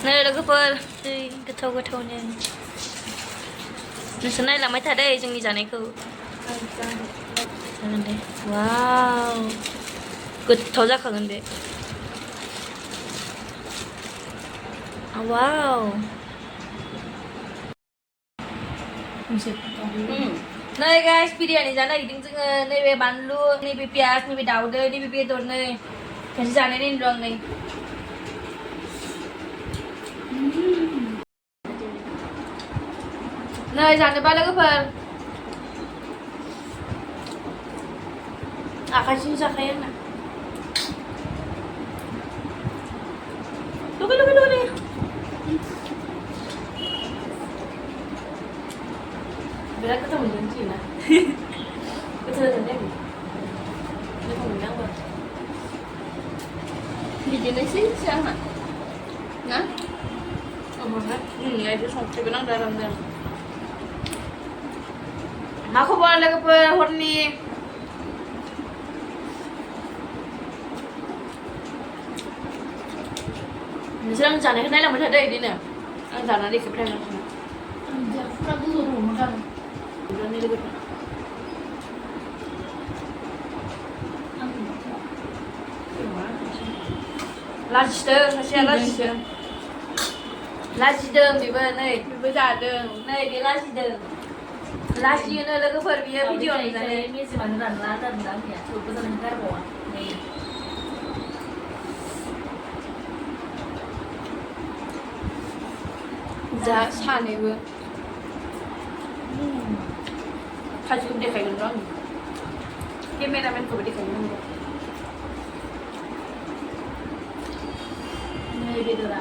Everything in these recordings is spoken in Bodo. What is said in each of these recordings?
नै लोगोफोर दै गोथाव गोथावनो नोंसोर नायलांबाय थादो जोंनि जानायखौ जागोन दे वाव गोथाव जाखागोन बे वाव नै गाइस बिरियानि जानो नागिरदों जोङो नैबे बानलु नैबे पियाज नैबे दाउदै नैबे बेदर नै खेनसे जानाय नायनो आं नै नै जानोबा लोगोफोर आखाइजों जाखायो आंना लुगै लुगै लुगै बिराद गोथाव मोनदों ना गोथाव जादों दे गोथाव मोनदों आंबो बिदिनोसै आंहा ना आइजो संख्रिबो नांदों आरामनो मा खबर लोगोफोर हरनि नोंसोर आं जानायखौ नायलांबाय थादो बिदिनो आं जानानै देखायबाय थागोन फुरा गोजौ दङ मोजां लोगोफोर लाजिदों सासेया लाजिदों बेबो नै बेबो जादों नै बे लाजिदों लाजियोनो लोगोफोर बियो भिडिअ नुनानै मेजेमानो रानला जादों आंनिया थेवबो जानानै गारबावा नै जा सानैबो खाजिखौ देखायगोन र' आं केमेरामेनखौबो देखायगोन आंबो नै बेदरा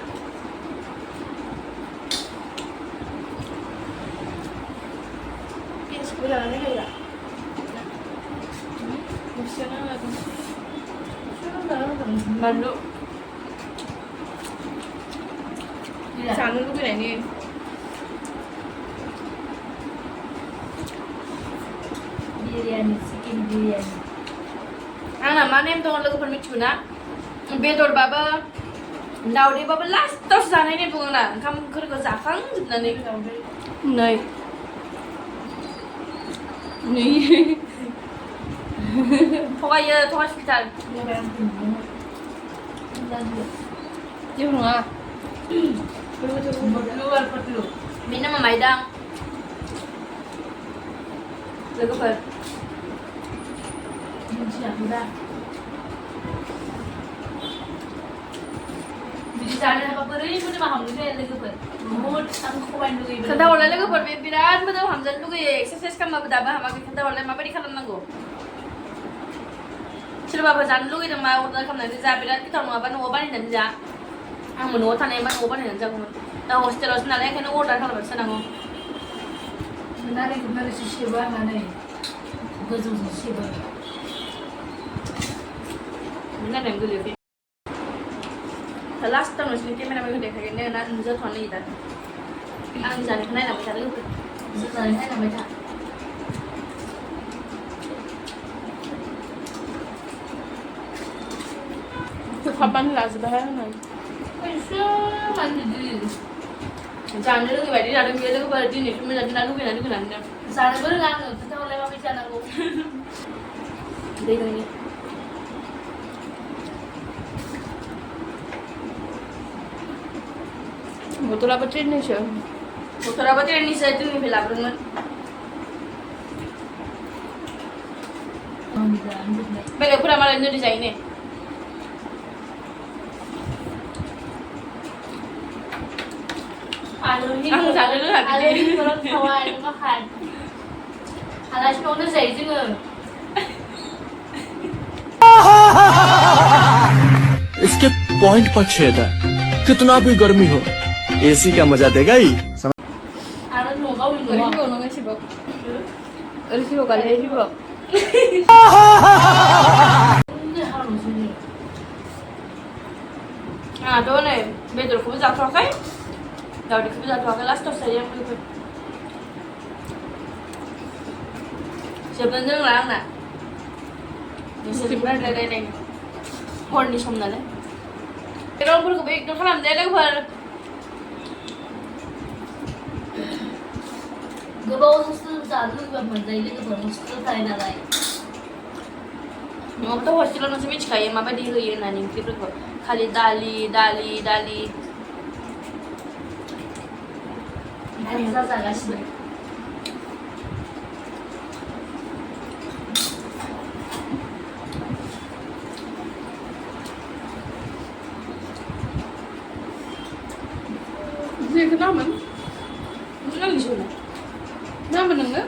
पियाजखौबो जानानै देखायग्रा बानलु जानो लुबैनायनि बिरियानि चिकेन बिरियानि आंना मा नेम दङ लोगोफोर मिथिगौ ना बेदरबाबो दाउदैबाबो लास्टावसो जानाय नेम दङ ना ओंखामफोरखौ जाखांजोबनानै नै थगायो थगायसुथार जेबो नङा बे नामा माइदां लोगोफोर मिथियाखैदा बिदि जानो हाबा बोरै मोदोमा हामनो जाया लोगोफोर बहुद आं खमायनो लुगैयो खोन्थाहरलाय लोगोफोर बे बिराद मोदोम हामजानो लुगैयो एक्सारसाइस खालामबाबो दाबो हामाखै खोन्थाहरलाय माबायदि खालामनांगौ सोरबाबो जानो लुगैदोंबा अर्डार खालामनानै जा बिराद गोथाव नङाबा न'आव बानायनानै जा आंबो न'आव थानायबा न'आव बानायनानै जागौमोन दा हस्टेलावसो नालाय ओंखायनो अर्डार खालामनासो जानांगौ नारेंखौ नारेंसो सेबो आंहा नै गोजौजों सेबो नारें गोलैबाय लास्टाव नोंसोरनि केमेरामेनखौ देखायगोन ना नोंसोर थानो दा आं जानायखौ नायलांबाय था लोगोफोर नोंसोर जानायखौ नायलांबाय था खोबहाबनानै लाजोबबाय आङो एसे मानसिदि जानो लुगैबायदि जादों बेयो लोगोफोर दिनैसो मोजां ना लुगैनानै जानोबो रोङा आङो खोन्थाहरलाय माबायदि जानांगौ दै लोंनि बथलाबो ट्रेननिसो जोंनिफ्राय लाबोदोंमोन बेलेगफोरा मालाय नोरि जायो ने आं जानो रोङा आलासि न'आवनो जायो जोङो इसके पॉइंट पर छेद है कितना भी गर्मी हो एसी का मजा देगा ही आंहाथ' नै बेदरखौबो जाथ'वाखै दावदैखौबो जाथ'वाखै लास्टावसो जायो आं लोगोफोर जोबनो रोंला आंना नोंसोरजों रायज्लायनायनि हरनि सम नालाय रावफोरखौबो इगनर खालामदो लोगोफोर गोबावजोंसो जानो लुगैबा मोनजायो लोगोफोर हस्टेलाव थायो नालाय नङाबाथ' हस्टेलाव नोंसो मिथिखायो माबायदि होयो होननानै ओंख्रिफोरखौ खालि दालि भाजा जागासिनो Dia kenapa? nangis udah Kenapa nengah?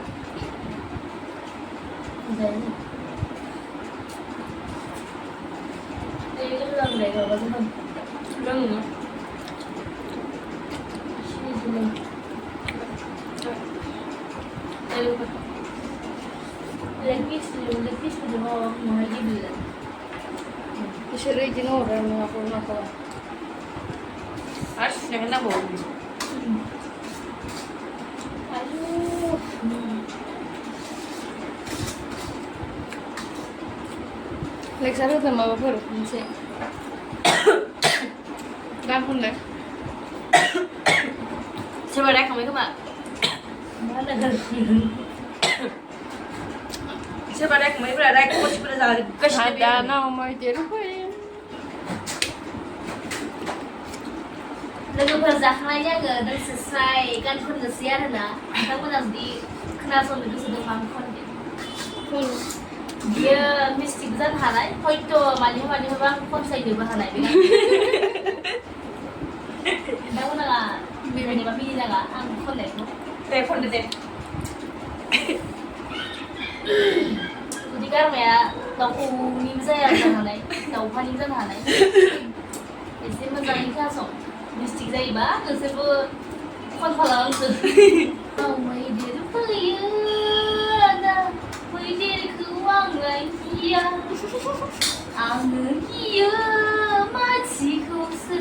ulang deh kalau teman ulang nggak sini Lepis udah mau lagi bilang disuruh izin orang ngaku harus nak bawa aduh Lek saru sama bapak bisa Kampun lek coba deh kamu itu mak mana kan coba deh kamu itu ada coach pada saat Ada nama itu apa ya? लोगोफोर जाखांनायनि आङो नों स्राय गान खननोसै आरोना नोंथांमोना जुदि खोनासंनो गोसो दंबा आं खनगोन बियो मिस्टेक जानो हानाय हयथ' मानिबा आं खनसायनोबो हानाय बे नोंथांमोना बेबायदिबा मिनिनाङा आं खननायखौ दे खनदो दे जुदि गारमाया दाउखौनिबो जाया जानो हानाय दाउफानिबो जानो हानाय एसे मोजाङै खोनासं मिस्टेक जायोबा नोंसोरबो खनफालांसो मैदेर फैयो ना मैदेरखौ आंलाय गिया आङो गियो मानसिखौसो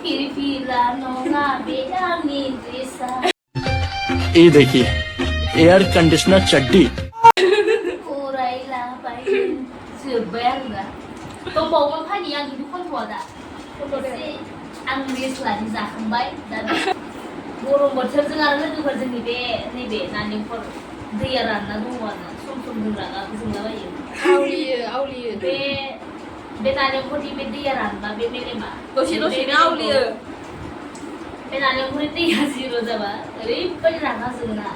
फिरफिला नङा बे आंनि ड्रेसा ये देखिए एयर कंडीशनर चड्डी फरायलाबाय जोब्बाय आरोना दंबावोमोन फानि आं खिन्थु खनथ'आ दा एसे आं रेस्ट लानो जाखांबाय दा गरम बोथोरजों आरो लोगोफोर जोंनि बे नैबे नालेंखर दैया रानना दङ आरोना सम जोंलाबायो आवलियो बे नालेंखरनि बे दैया रानबा बे मेलेमा दसेनो आवलियो बे नालेंखरनि दैया जिर' जाबा ओरैबायदि रागा जोङोना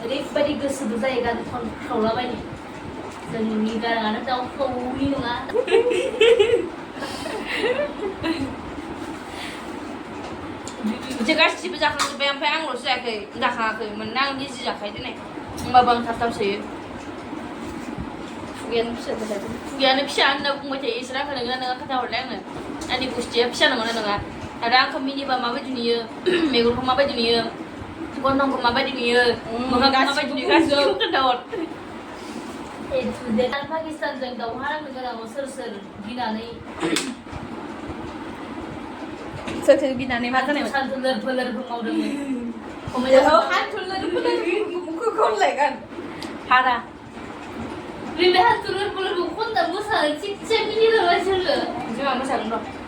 ओरैबायदि गोसोबो जायो गान खावलाबायनो जोंनि गाराङानो दाउ खौनि नङा गासिबो जाखांजोब्बाय ओमफ्राय आंल'सो जाखाङाखै मोनना आं गिजि जाखायो दिनै होमबाबो आं थाब सोयो खुगायानो फिसा होनना बुंबाय थायो इसोर आंखौ नोङा खोन्थाहरलाय आंनो आंनि गुस्थिया फिसा नङा नङा आरो आंखौ मिनिबा माबायदि नुयो मेगनखौ माबायदि नुयो गन्थंखौ माबायदि नुयो मोखांखौ माबायदि नुयो गासिबो खोन्थाहर पाकिस्तानजों दावहा नांनो गोनाङाव सोर गिनानै सोर गिनानै मा जानाय सानथुलर फोलोरबो मावदोंमोन खनलायगोन हारा बे हाथुलर फोलोरबो खनना मोसानो थिगसे मिनिलाबाय सोरो जोंहा मोसागोन र'